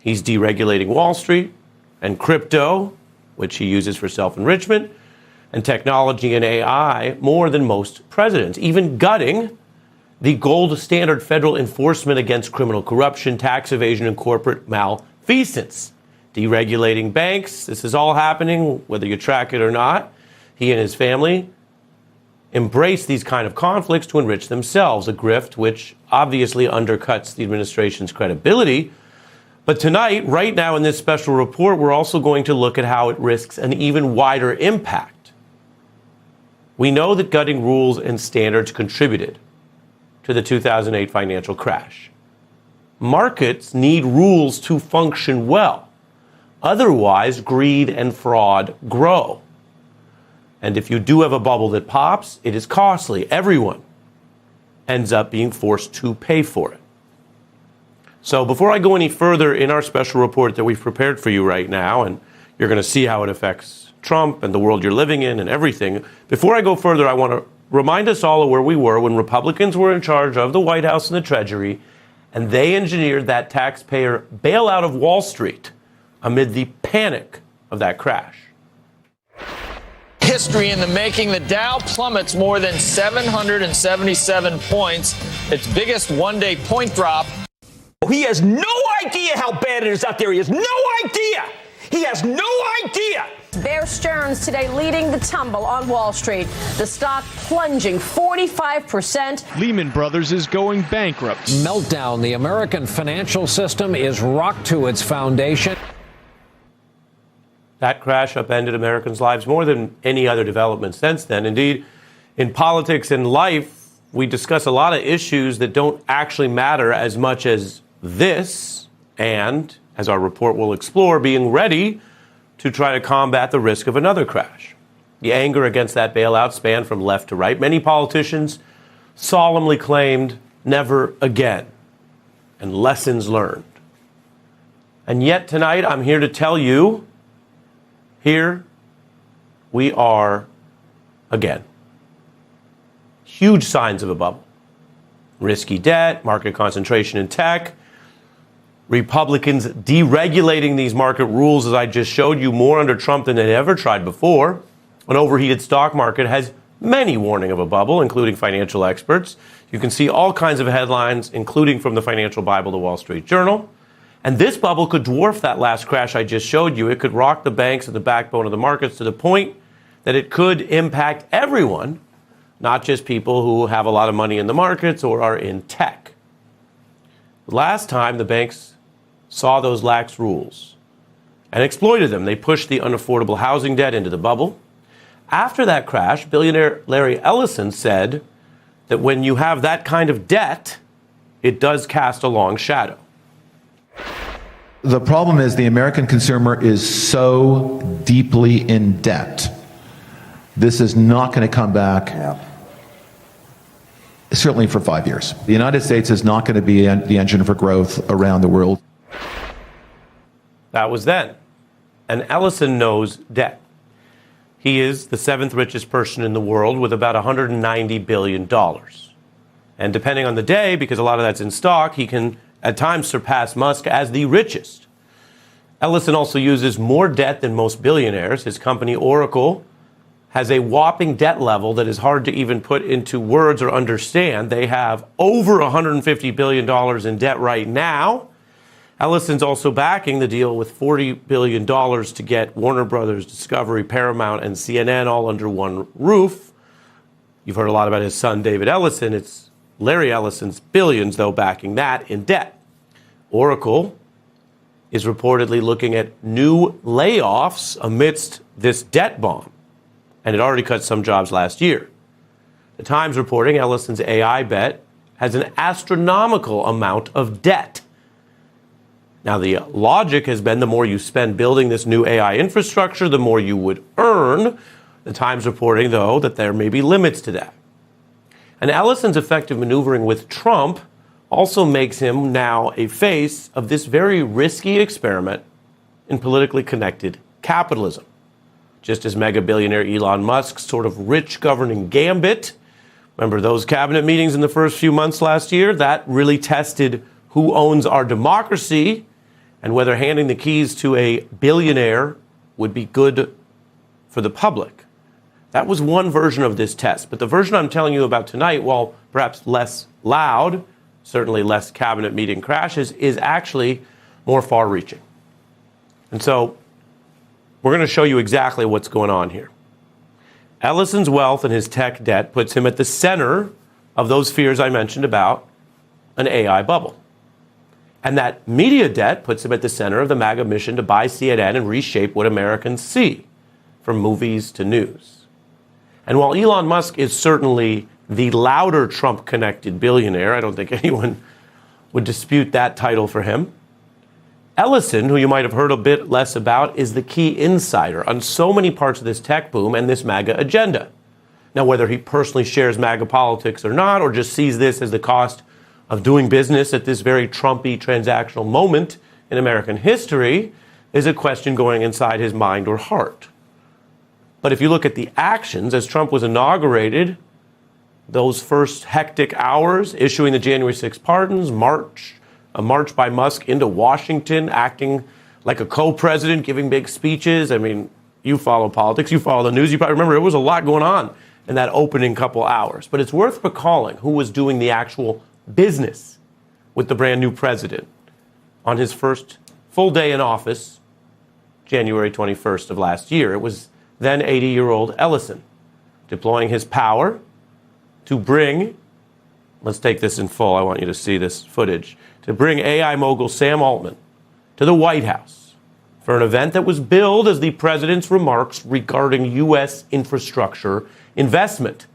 He's deregulating Wall Street and crypto, which he uses for self-enrichment, and technology and AI more than most presidents, even gutting the gold standard federal enforcement against criminal corruption, tax evasion, and corporate malfeasance. Deregulating banks, this is all happening, whether you track it or not. He and his family embrace these kind of conflicts to enrich themselves, a grift which obviously undercuts the administration's credibility. But tonight, right now in this special report, we're also going to look at how it risks an even wider impact. We know that gutting rules and standards contributed to the 2008 financial crash. Markets need rules to function well. Otherwise, greed and fraud grow. And if you do have a bubble that pops, it is costly. Everyone ends up being forced to pay for it. So before I go any further in our special report that we've prepared for you right now, and you're going to see how it affects Trump and the world you're living in and everything, before I go further, I want to remind us all of where we were when Republicans were in charge of the White House and the Treasury, and they engineered that taxpayer bailout of Wall Street amid the panic of that crash. History in the making. The Dow plummets more than 777 points, its biggest one-day point drop. He has no idea how bad it is out there. He has no idea. He has no idea. Bear Stearns today leading the tumble on Wall Street. The stock plunging 45%. Lehman Brothers is going bankrupt. Meltdown. The American financial system is rocked to its foundation. That crash upended Americans' lives more than any other development since then. Indeed, in politics and life, we discuss a lot of issues that don't actually matter as much as this, and, as our report will explore, being ready to try to combat the risk of another crash. The anger against that bailout spanned from left to right. Many politicians solemnly claimed never again, and lessons learned. And yet tonight, I'm here to tell you, here we are again. Huge signs of a bubble. Risky debt, market concentration in tech, Republicans deregulating these market rules, as I just showed you, more under Trump than they'd ever tried before. An overheated stock market has many warning of a bubble, including financial experts. You can see all kinds of headlines, including from the Financial Bible, the Wall Street Journal. And this bubble could dwarf that last crash I just showed you. It could rock the banks and the backbone of the markets to the point that it could impact everyone, not just people who have a lot of money in the markets or are in tech. Last time, the banks saw those lax rules and exploited them. They pushed the unaffordable housing debt into the bubble. After that crash, billionaire Larry Ellison said that when you have that kind of debt, it does cast a long shadow. The problem is the American consumer is so deeply in debt. This is not going to come back, certainly for 5 years. The United States is not going to be the engine for growth around the world. That was then. And Ellison knows debt. He is the seventh richest person in the world with about $190 billion. And depending on the day, because a lot of that's in stock, he can at times surpass Musk as the richest. Ellison also uses more debt than most billionaires. His company, Oracle, has a whopping debt level that is hard to even put into words or understand. They have over $150 billion in debt right now. Ellison's also backing the deal with $40 billion to get Warner Brothers, Discovery, Paramount, and CNN all under one roof. You've heard a lot about his son, David Ellison. It's Larry Ellison's billions, though, backing that in debt. Oracle is reportedly looking at new layoffs amidst this debt bomb, and it already cut some jobs last year. The Times reporting Ellison's AI bet has an astronomical amount of debt. Now, the logic has been the more you spend building this new AI infrastructure, the more you would earn. The Times reporting, though, that there may be limits to that. And Ellison's effective maneuvering with Trump also makes him now a face of this very risky experiment in politically connected capitalism. Just as mega billionaire Elon Musk's sort of rich governing gambit, remember those cabinet meetings in the first few months last year? That really tested who owns our democracy and whether handing the keys to a billionaire would be good for the public. That was one version of this test. But the version I'm telling you about tonight, while perhaps less loud, certainly less cabinet meeting crashes, is actually more far-reaching. And so we're going to show you exactly what's going on here. Ellison's wealth and his tech debt puts him at the center of those fears I mentioned about an AI bubble. And that media debt puts him at the center of the MAGA mission to buy CNN and reshape what Americans see, from movies to news. And while Elon Musk is certainly the louder Trump-connected billionaire, I don't think anyone would dispute that title for him, Ellison, who you might have heard a bit less about, is the key insider on so many parts of this tech boom and this MAGA agenda. Now, whether he personally shares MAGA politics or not, or just sees this as the cost of doing business at this very Trumpy transactional moment in American history, is a question going inside his mind or heart. But if you look at the actions as Trump was inaugurated, those first hectic hours, issuing the January 6 pardons, a march by Musk into Washington, acting like a co-president, giving big speeches. I mean, you follow politics, you follow the news, you probably remember there was a lot going on in that opening couple hours. But it's worth recalling who was doing the actual business with the brand new president on his first full day in office, January 21st of last year. It was then 80-year-old Ellison, deploying his power to bring, let's take this in full, I want you to see this footage, to bring AI mogul Sam Altman to the White House for an event that was billed as the president's remarks regarding U.S. infrastructure investment,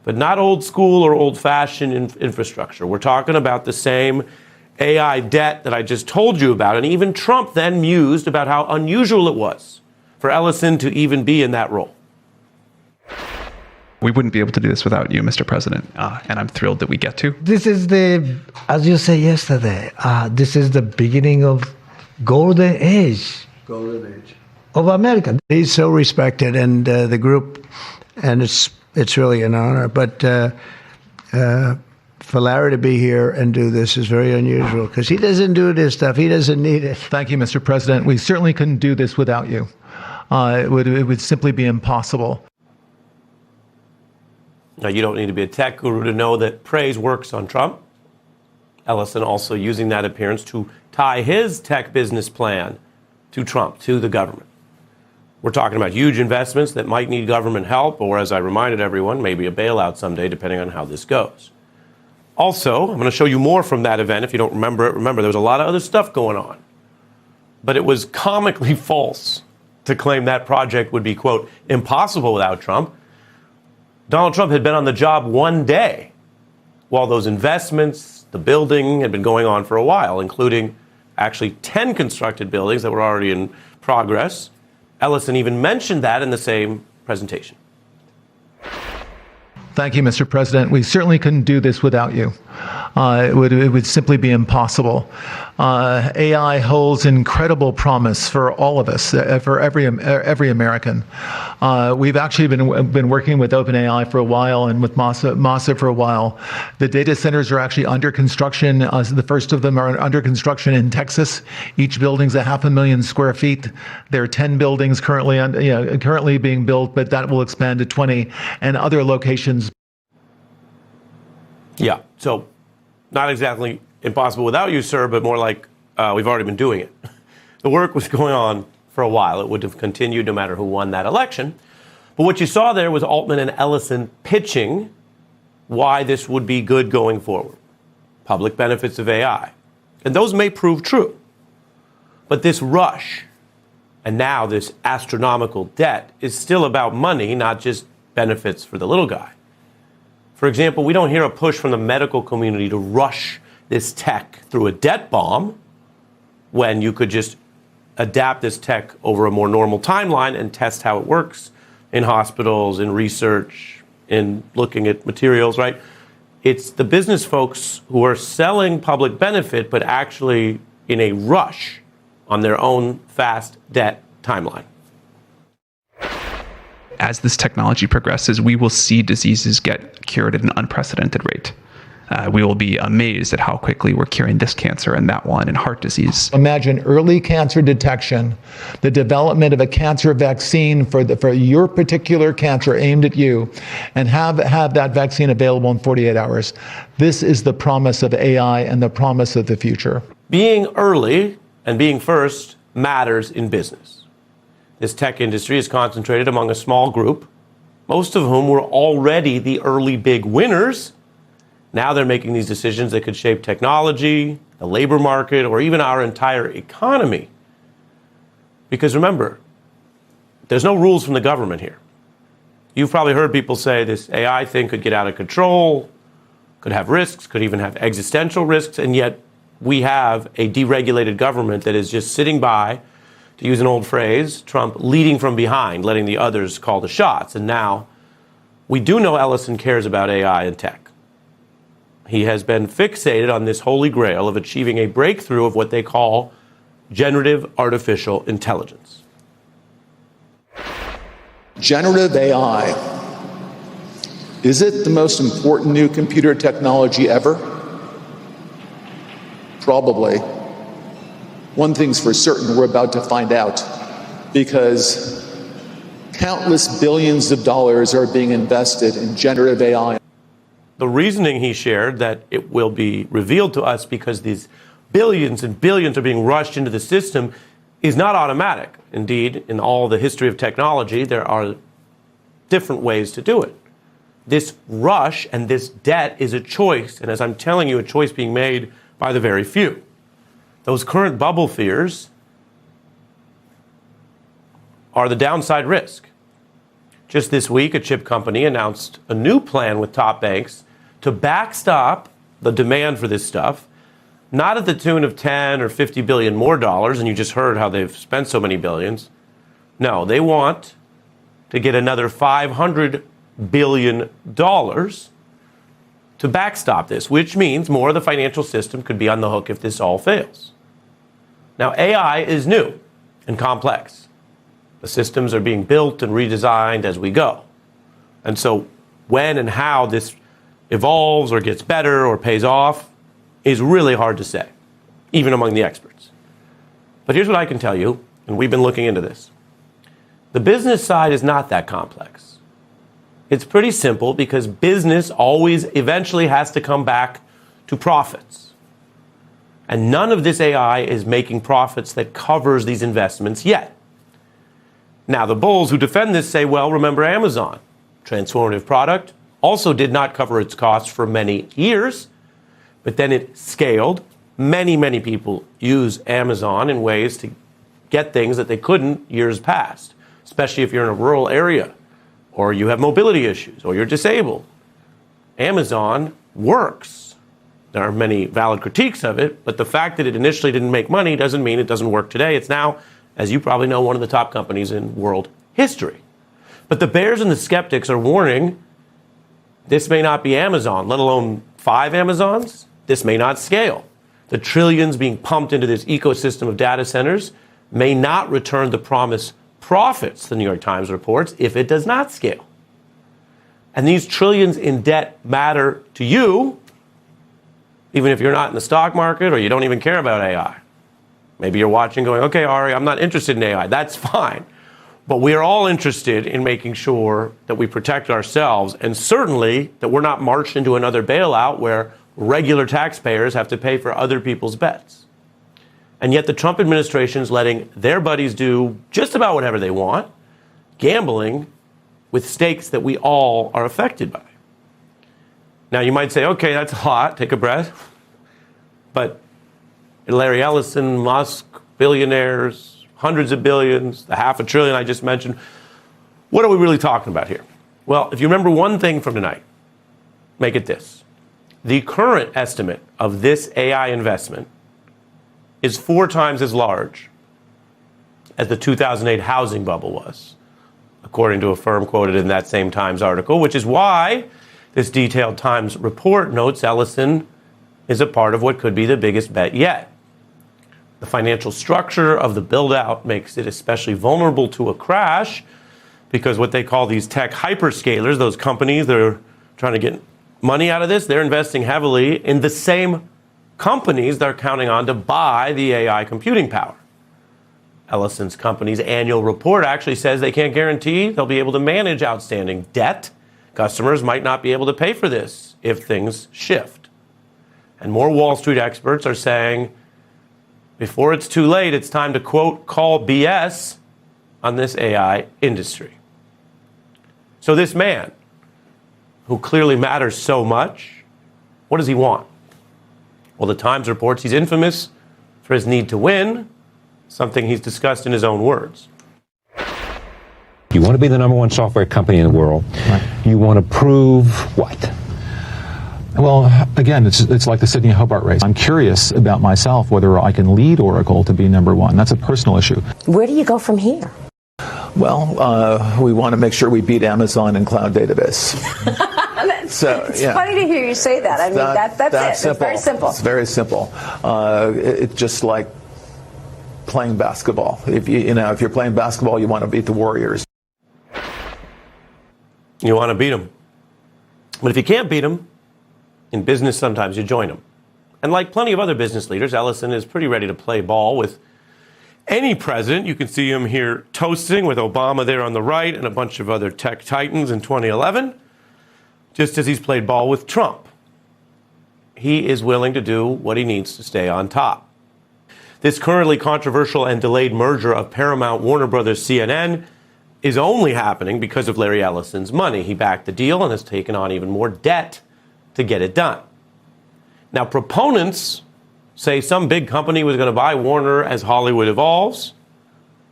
but not old school or old-fashioned infrastructure. We're talking about the same AI debt that I just told you about, and even Trump then mused about how unusual it was for Ellison to even be in that role. We wouldn't be able to do this without you, Mr. President, and I'm thrilled that we get to. This is as you said yesterday, this is the beginning of golden age of America. He's so respected, and the group, and it's really an honor. But for Larry to be here and do this is very unusual because he doesn't do this stuff. He doesn't need it. Thank you, Mr. President. We certainly couldn't do this without you. It would simply be impossible. Now, you don't need to be a tech guru to know that praise works on Trump. Ellison also using that appearance to tie his tech business plan to Trump, to the government. We're talking about huge investments that might need government help, or as I reminded everyone, maybe a bailout someday, depending on how this goes. Also, I'm going to show you more from that event. If you don't remember it, remember there was a lot of other stuff going on. But it was comically false to claim that project would be, quote, impossible without Trump. Donald Trump had been on the job one day while those investments, the building, had been going on for a while, including actually 10 constructed buildings that were already in progress. Ellison even mentioned that in the same presentation. Thank you, Mr. President. We certainly couldn't do this without you. It would simply be impossible. AI holds incredible promise for all of us, for every American. We've actually been working with OpenAI for a while and with Masa for a while. The data centers are actually under construction. The first of them are under construction in Texas. Each building's 500,000 square feet. There are 10 buildings currently being built, but that will expand to 20 and other locations. Yeah, so not exactly impossible without you, sir, but more like we've already been doing it. The work was going on for a while. It would have continued no matter who won that election. But what you saw there was Altman and Ellison pitching why this would be good going forward. Public benefits of AI. And those may prove true. But this rush, and now this astronomical debt, is still about money, not just benefits for the little guy. For example, we don't hear a push from the medical community to rush this tech through a debt bomb when you could just adapt this tech over a more normal timeline and test how it works in hospitals, in research, in looking at materials, right? It's the business folks who are selling public benefit, but actually in a rush on their own fast debt timeline. As this technology progresses, we will see diseases get cured at an unprecedented rate. we will be amazed at how quickly we're curing this cancer and that one and heart disease. Imagine early cancer detection, the development of a cancer vaccine for your particular cancer aimed at you, and have that vaccine available in 48 hours. This is the promise of AI and the promise of the future. Being early and being first matters in business. This tech industry is concentrated among a small group, most of whom were already the early big winners. Now they're making these decisions that could shape technology, the labor market, or even our entire economy. Because remember, there's no rules from the government here. You've probably heard people say this AI thing could get out of control, could have risks, could even have existential risks, and yet we have a deregulated government that is just sitting by, to use an old phrase, Trump leading from behind, letting the others call the shots. And now we do know Ellison cares about AI and tech. He has been fixated on this holy grail of achieving a breakthrough of what they call generative artificial intelligence. Generative AI. Is it the most important new computer technology ever? Probably. One thing's for certain, we're about to find out, because countless billions of dollars are being invested in generative AI. The reasoning he shared that it will be revealed to us because these billions and billions are being rushed into the system is not automatic. Indeed, in all the history of technology, there are different ways to do it. This rush and this debt is a choice, and as I'm telling you, a choice being made by the very few. Those current bubble fears are the downside risk. Just this week, a chip company announced a new plan with top banks to backstop the demand for this stuff, not at the tune of 10 or 50 billion more dollars, and you just heard how they've spent so many billions. No, they want to get another $500 billion to backstop this, which means more of the financial system could be on the hook if this all fails. Now, AI is new and complex. The systems are being built and redesigned as we go. And so when and how this evolves or gets better or pays off is really hard to say, even among the experts. But here's what I can tell you, and we've been looking into this. The business side is not that complex. It's pretty simple because business always eventually has to come back to profits. And none of this AI is making profits that covers these investments yet. Now, the bulls who defend this say, well, remember Amazon. Transformative product, also did not cover its costs for many years, but then it scaled. Many, many people use Amazon in ways to get things that they couldn't years past, especially if you're in a rural area or you have mobility issues or you're disabled. Amazon works. There are many valid critiques of it, but the fact that it initially didn't make money doesn't mean it doesn't work today. It's now, as you probably know, one of the top companies in world history. But the bears and the skeptics are warning this may not be Amazon, let alone 5 Amazons. This may not scale. The trillions being pumped into this ecosystem of data centers may not return the promised profits, the New York Times reports, if it does not scale. And these trillions in debt matter to you, even if you're not in the stock market or you don't even care about AI. Maybe you're watching going, okay, Ari, I'm not interested in AI. That's fine. But we are all interested in making sure that we protect ourselves, and certainly that we're not marched into another bailout where regular taxpayers have to pay for other people's bets. And yet the Trump administration is letting their buddies do just about whatever they want, gambling with stakes that we all are affected by. Now, you might say, okay, that's a lot, take a breath. But Larry Ellison, Musk, billionaires, hundreds of billions, the $500 billion I just mentioned. What are we really talking about here? Well, if you remember one thing from tonight, make it this. The current estimate of this AI investment is 4 times as large as the 2008 housing bubble was, according to a firm quoted in that same Times article, which is why this detailed Times report notes Ellison is a part of what could be the biggest bet yet. The financial structure of the build-out makes it especially vulnerable to a crash because what they call these tech hyperscalers, those companies that are trying to get money out of this, they're investing heavily in the same companies they're counting on to buy the AI computing power. Ellison's company's annual report actually says they can't guarantee they'll be able to manage outstanding debt. Customers might not be able to pay for this if things shift. And more Wall Street experts are saying, before it's too late, it's time to, quote, call BS on this AI industry. So this man, who clearly matters so much, what does he want? Well, the Times reports he's infamous for his need to win, something he's discussed in his own words. You want to be the number one software company in the world. Right. You want to prove what? Well, again, it's like the Sydney Hobart race. I'm curious about myself whether I can lead Oracle to be number one. That's a personal issue. Where do you go from here? Well, we want to make sure we beat Amazon in cloud database. It's funny to hear you say that. I mean, that's it. Simple. It's very simple. It's very simple. It's just like playing basketball. If you're playing basketball, you want to beat the Warriors. You want to beat them. But if you can't beat them, in business sometimes you join them. And like plenty of other business leaders, Ellison is pretty ready to play ball with any president. You can see him here toasting with Obama there on the right and a bunch of other tech titans in 2011, just as he's played ball with Trump. He is willing to do what he needs to stay on top. This currently controversial and delayed merger of Paramount, Warner Brothers, CNN is only happening because of Larry Ellison's money. He backed the deal and has taken on even more debt to get it done. Now, proponents say some big company was going to buy Warner as Hollywood evolves.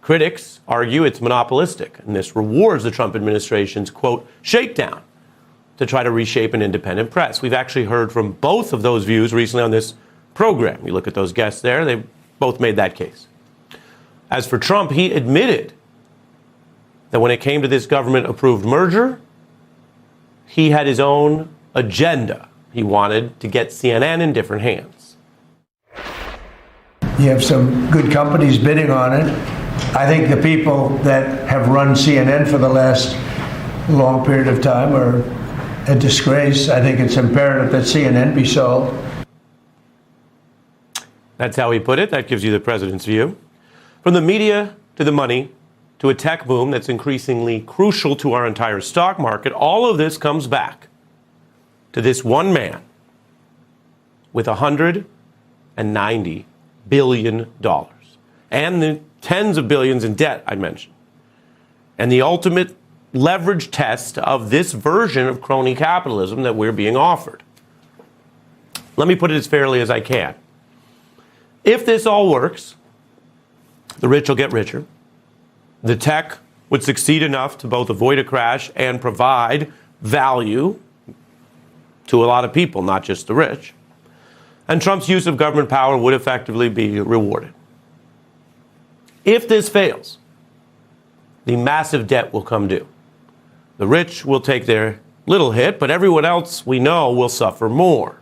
Critics argue it's monopolistic, and this rewards the Trump administration's, quote, shakedown to try to reshape an independent press. We've actually heard from both of those views recently on this program. You look at those guests there, they both made that case. As for Trump, he admitted that when it came to this government-approved merger, he had his own agenda. He wanted to get CNN in different hands. You have some good companies bidding on it. I think the people that have run CNN for the last long period of time are a disgrace. I think it's imperative that CNN be sold. That's how he put it. That gives you the president's view. From the media to the money to a tech boom that's increasingly crucial to our entire stock market, all of this comes back to this one man with $190 billion and the tens of billions in debt I mentioned. And the ultimate leverage test of this version of crony capitalism that we're being offered. Let me put it as fairly as I can. If this all works, the rich will get richer. The tech would succeed enough to both avoid a crash and provide value to a lot of people, not just the rich. And Trump's use of government power would effectively be rewarded. If this fails, the massive debt will come due. The rich will take their little hit, but everyone else we know will suffer more.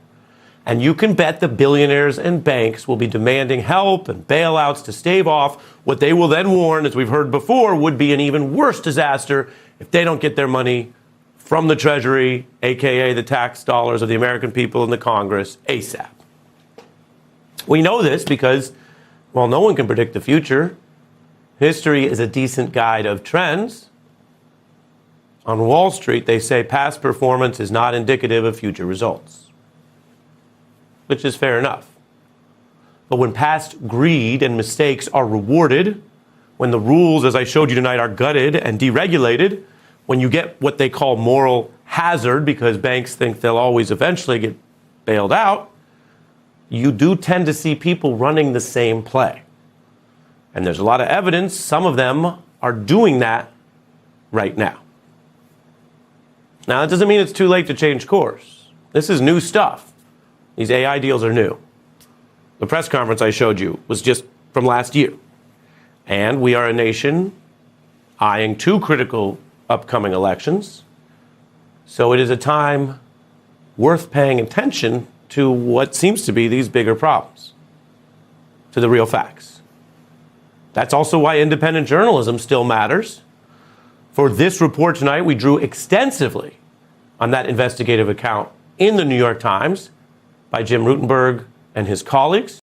And you can bet the billionaires and banks will be demanding help and bailouts to stave off what they will then warn, as we've heard before, would be an even worse disaster if they don't get their money from the Treasury, aka the tax dollars of the American people and the Congress, ASAP. We know this because, while no one can predict the future, history is a decent guide of trends. On Wall Street, they say past performance is not indicative of future results, which is fair enough. But when past greed and mistakes are rewarded, when the rules, as I showed you tonight, are gutted and deregulated, when you get what they call moral hazard because banks think they'll always eventually get bailed out, you do tend to see people running the same play. And there's a lot of evidence some of them are doing that right now. Now, that doesn't mean it's too late to change course. This is new stuff. These AI deals are new. The press conference I showed you was just from last year. And we are a nation eyeing two critical upcoming elections. So it is a time worth paying attention to what seems to be these bigger problems, to the real facts. That's also why independent journalism still matters. For this report tonight, we drew extensively on that investigative account in the New York Times by Jim Rutenberg and his colleagues.